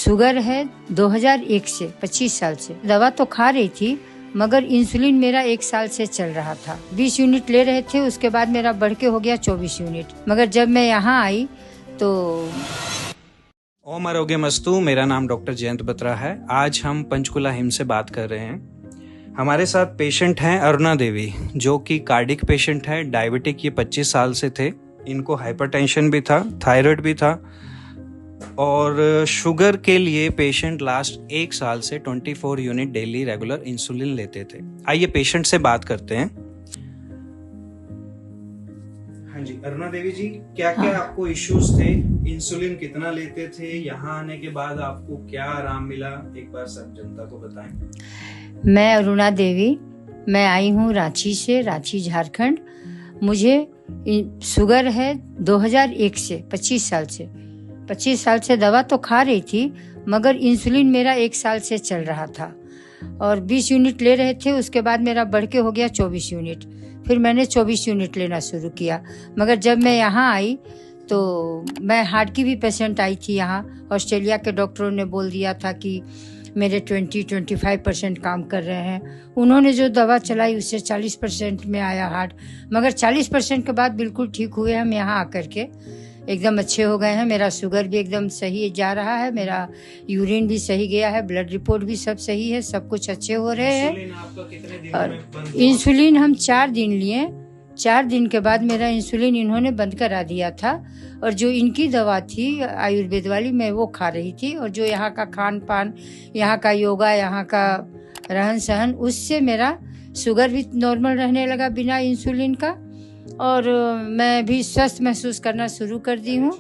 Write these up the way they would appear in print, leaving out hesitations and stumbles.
Sugar है 2001 से 25 साल से। दवा तो खा रही थी मगर इंसुलिन मेरा 1 साल से चल रहा था। 20 यूनिट ले रहे थे, उसके बाद मेरा बढ़ के हो गया 24 यूनिट। मगर जब मैं यहाँ आई तो ओम आरोग्यमस्तु। मेरा नाम डॉक्टर जयंत बत्रा है। आज हम पंचकुला हिम से बात कर रहे हैं। हमारे साथ पेशेंट हैं अरुणा देवी, जो कि कार्डिक पेशेंट है, डायबिटिक। ये 25 साल से थे। इनको हाइपरटेंशन भी था, थायराइड भी था और शुगर के लिए पेशेंट लास्ट 1 साल से 24 यूनिट डेली रेगुलर इंसुलिन लेते थे। आइए पेशेंट से बात करते हैं। हाँ जी, अरुणा देवी जी, क्या क्या आपको इश्यूज थे? इंसुलिन कितना लेते थे? यहाँ आने के बाद आपको क्या आराम मिला? एक बार सब जनता को बताएं। मैं अरुणा देवी, मैं आई हूँ रांची से, रांची झारखंड। मुझे शुगर है 2001 से 25 साल से। 25 साल से दवा तो खा रही थी मगर इंसुलिन मेरा 1 साल से चल रहा था और 20 यूनिट ले रहे थे। उसके बाद मेरा बढ़ के हो गया 24 यूनिट। फिर मैंने 24 यूनिट लेना शुरू किया। मगर जब मैं यहाँ आई तो मैं हार्ट की भी पेशेंट आई थी यहाँ। ऑस्ट्रेलिया के डॉक्टरों ने बोल दिया था कि मेरे 20-25% काम कर रहे हैं। उन्होंने जो दवा चलाई उससे 40% में आया हार्ट, मगर 40% के बाद बिल्कुल ठीक हुए। हम यहाँ आकर के एकदम अच्छे हो गए हैं। मेरा शुगर भी एकदम सही जा रहा है, मेरा यूरिन भी सही गया है, ब्लड रिपोर्ट भी सब सही है, सब कुछ अच्छे हो रहे हैं। और इंसुलिन हम 4 दिन लिए। 4 दिन के बाद मेरा इंसुलिन इन्होंने बंद करा दिया था और जो इनकी दवा थी आयुर्वेद वाली, मैं वो खा रही थी। और जो यहाँ का खान पान, यहाँ का योगा, यहाँ का रहन सहन, उससे मेरा शुगर भी नॉर्मल रहने लगा बिना इंसुलिन का। और मैं भी स्वस्थ महसूस करना शुरू कर दी हूँ।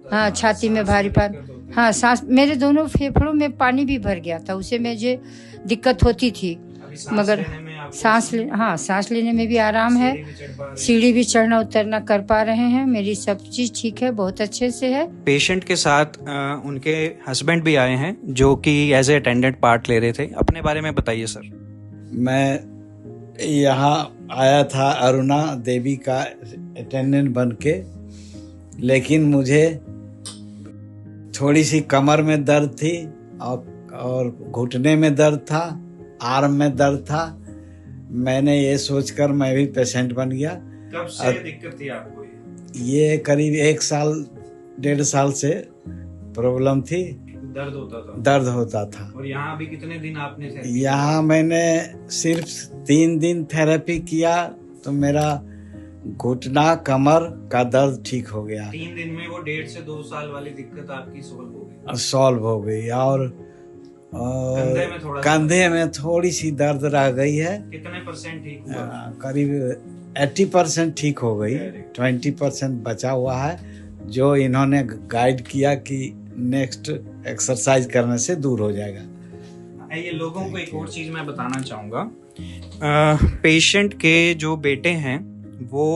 हाँ, छाती में भारीपन, हाँ, सांस, मेरे दोनों फेफड़ों में पानी भी भर गया था। उसे मुझे दिक्कत होती थी, मगर सांस लेने में भी आराम है। सीढ़ी भी चढ़ना उतरना कर पा रहे हैं। मेरी सब चीज ठीक है, बहुत अच्छे से है। पेशेंट के साथ उनके हस्बैंड भी आए हैं जो कि एज ए अटेंडेंट पार्ट ले रहे थे। अपने बारे में बताइए सर। मैं यहाँ आया था अरुणा देवी का अटेंडेंट बन के, लेकिन मुझे थोड़ी सी कमर में दर्द थी और घुटने में दर्द था, आर्म में दर्द था। मैंने ये सोचकर मैं भी पेशेंट बन गया। कब से दिक्कत थी आपको? ये करीब 1 साल 1.5 साल से प्रॉब्लम थी। दर्द होता था। और यहाँ अभी कितने दिन आपने? यहाँ मैंने सिर्फ 3 दिन थेरेपी किया तो मेरा घुटना कमर का दर्द ठीक हो गया। 3 दिन में वो 1.5 से 2 साल वाली दिक्कत आपकी सॉल्व हो गई। और कंधे में थोड़ी सी दर्द रह गई है। कितने % ठीक हुआ? करीब 80% ठीक हो गई, 20% बचा हुआ है, जो इन्होंने गाइड किया कि नेक्स्ट एक्सरसाइज करने से दूर हो जाएगा। ये लोगों को एक और चीज मैं बताना चाहूँगा। पेशेंट के जो बेटे हैं वो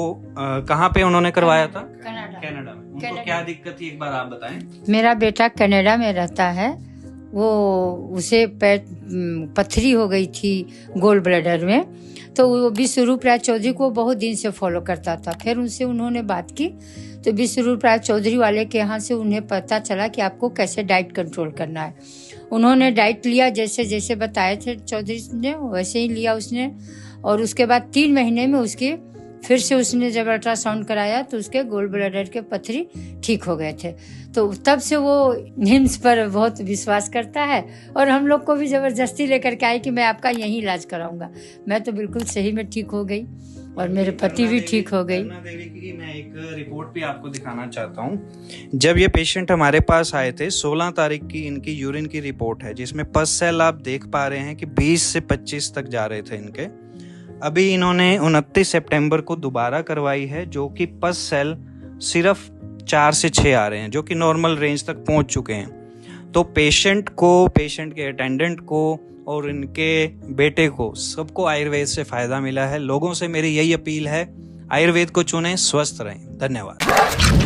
कहाँ पे उन्होंने करवाया था? कनाडा में। उनको क्या दिक्कत थी, एक बार आप बताएं। मेरा बेटा कनाडा में रहता है। वो उसे पथरी हो गई थी गोल ब्लैडर में, तो वो विश्वरूप राय चौधरी को बहुत दिन से फॉलो करता था। फिर उनसे उन्होंने बात की तो विश्वरूप राय चौधरी वाले के यहाँ से उन्हें पता चला कि आपको कैसे डाइट कंट्रोल करना है। उन्होंने डाइट लिया, जैसे जैसे बताए थे चौधरी ने वैसे ही लिया उसने। और उसके बाद 3 महीने में उसकी फिर से उसने जब अल्ट्रासाउंड कराया तो उसके गोल ब्लैडर के पथरी ठीक हो गए थे। तो तब से वो हिम्स पर बहुत विश्वास करता है और हम लोग को भी जबरदस्ती लेकर के आए कि मैं आपका यही इलाज कराऊंगा। मैं तो बिल्कुल सही में ठीक हो गई और मेरे पति भी ठीक हो गई। देवी की मैं एक रिपोर्ट भी आपको दिखाना चाहता हूँ। जब ये पेशेंट हमारे पास आए थे, 16 तारीख की इनकी यूरिन की रिपोर्ट है, जिसमें पस सेल आप देख पा रहे हैं कि 20 से 25 तक जा रहे थे इनके। अभी इन्होंने 29 सितंबर को दोबारा करवाई है, जो कि पस सेल सिर्फ 4 से 6 आ रहे हैं, जो कि नॉर्मल रेंज तक पहुंच चुके हैं। तो पेशेंट को, पेशेंट के अटेंडेंट को और इनके बेटे को, सबको आयुर्वेद से फायदा मिला है। लोगों से मेरी यही अपील है, आयुर्वेद को चुनें, स्वस्थ रहें। धन्यवाद।